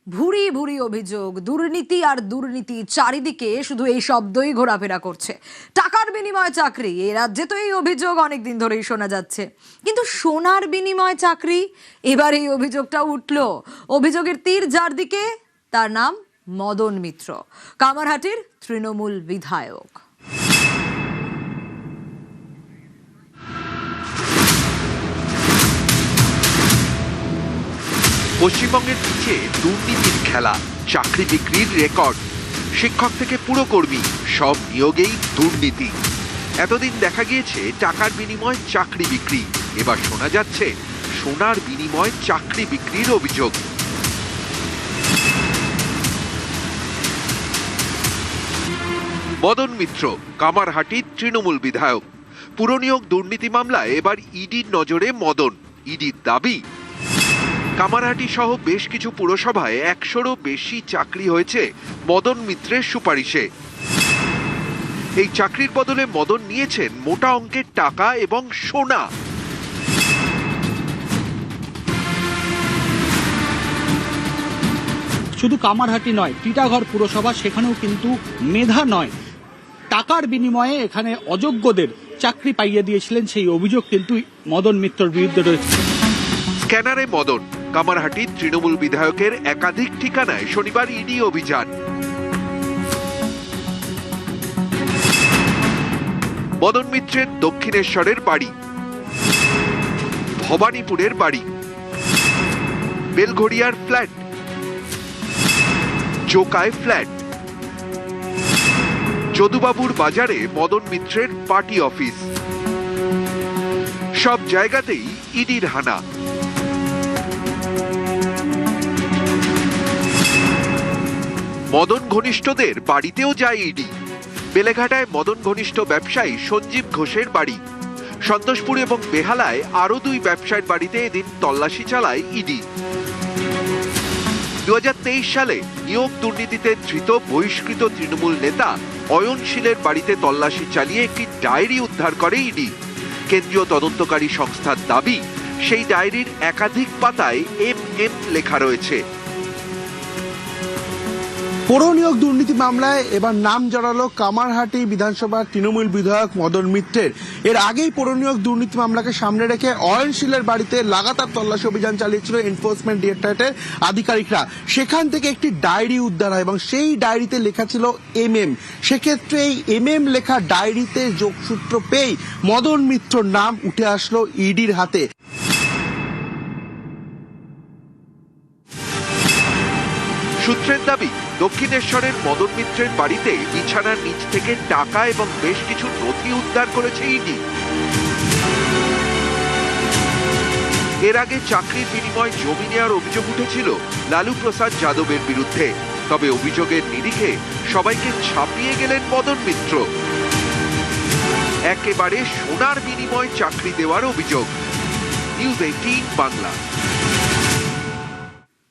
ভুরি ভুরি অভিযোগ, দুর্নীতি আর দুর্নীতি, চারিদিকে শুধু এই শব্দই ঘোরাফেরা করছে। টাকার বিনিময়ে চাকরি, এই রাজ্যে তো এই অভিযোগ অনেকদিন ধরেই শোনা যাচ্ছে। কিন্তু সোনার বিনিময়ে চাকরি, এবার এই অভিযোগটা উঠলো। অভিযোগের তীর যার দিকে, তার নাম মদন মিত্র, কামারহাটির তৃণমূল বিধায়ক। পশ্চিমবঙ্গের পিছে দুর্নীতির খেলা, চাকরি বিক্রির রেকর্ড, শিক্ষক থেকে পুরকর্মী সব নিয়োগেই দুর্নীতি। এতদিন দেখা গিয়েছে টাকার বিনিময়ে চাকরি বিক্রি, এবার শোনা যাচ্ছে সোনার বিনিময়ে চাকরি বিক্রির অভিযোগ। মদন মিত্র, কামারহাটির তৃণমূল বিধায়ক। পুরনিয়োগ দুর্নীতি মামলায় এবার ইডির নজরে মদন। ইডির দাবি, কামারহাটি সহ বেশ কিছু পুরসভায় 100-রও বেশি চাকরি হয়েছে মদন মিত্রের সুপারিশে। এই চাকরির বদলে মদন নিয়েছেন মোটা অঙ্কের টাকা এবং সোনা। শুধু কামারহাটি নয়, টিটাগড় পুরসভা, সেখানেও কিন্তু মেধা নয়, টাকার বিনিময়ে এখানে অযোগ্যদের চাকরি পাইয়ে দিয়েছিলেন, সেই অভিযোগ কিন্তু মদন মিত্রর বিরুদ্ধে রয়েছে। স্ক্যানারে মদন, কামারহাটির তৃণমূল বিধায়কের একাধিক ঠিকানায় শনিবার ইডি অভিযান। মদন মিত্রের দক্ষিণেশ্বরের বাড়ি, ভবানীপুরের বাড়ি, বেলঘড়িয়ার ফ্ল্যাট, জোকায় ফ্ল্যাট, যদুবাবুর বাজারে মদন মিত্রের পার্টি অফিস, সব জায়গাতেই ইডির হানা। মদন ঘনিষ্ঠদের বাড়িতেও যায় ইডি। বেলেঘাটায় মদন ঘনিষ্ঠ ব্যবসায়ী সঞ্জীব ঘোষের বাড়ি, সন্তোষপুর এবং বেহালায় আরো 2 ব্যবসায়ীর বাড়িতে এদিন তল্লাশি চালায় ইডি। 2023 সালে নিয়োগ দুর্নীতিতে ধৃত বহিষ্কৃত তৃণমূল নেতা অয়নশীলের বাড়িতে তল্লাশি চালিয়ে একটি ডায়েরি উদ্ধার করে ইডি। কেন্দ্রীয় তদন্তকারী সংস্থার দাবি, সেই ডায়েরির একাধিক পাতায় MM লেখা রয়েছে। পৌরনিয়োগ দুর্নীতি মামলায় এবার নাম জড়ালো কামারহাটি বিধানসভার তৃণমূল বিধায়ক মদন মিত্রের। এর আগেই পৌরনিয়োগ দুর্নীতি মামলাকে সামনে রেখে অয়নশীলের বাড়িতে লাগাতার তল্লাশি অভিযান চালিয়েছিল এনফোর্সমেন্ট ডিরেক্টরেটের আধিকারিকরা। সেখান থেকে একটি ডায়েরি উদ্ধার হয় এবং সেই ডায়েরিতে লেখা ছিল MM। সেক্ষেত্রে এই MM লেখা ডায়েরিতে যোগসূত্র পেয়ে মদন মিত্রর নাম উঠে আসলো ইডির হাতে। সূত্রের দাবি, দক্ষিণেশ্বরের মদন মিত্রের বাড়িতে বিছানার নিচ থেকে টাকা এবং বেশ কিছু নথি উদ্ধার করেছে ইডি। এর আগে চাকরির বিনিময়ে জমি নেওয়ার অভিযোগ উঠেছিল লালু প্রসাদ যাদবের বিরুদ্ধে। তবে অভিযোগের নিরিখে সবাইকে ছাপিয়ে গেলেন মদন মিত্র। একেবারে সোনার বিনিময়ে চাকরি দেওয়ার অভিযোগ। নিউজ 18 বাংলা।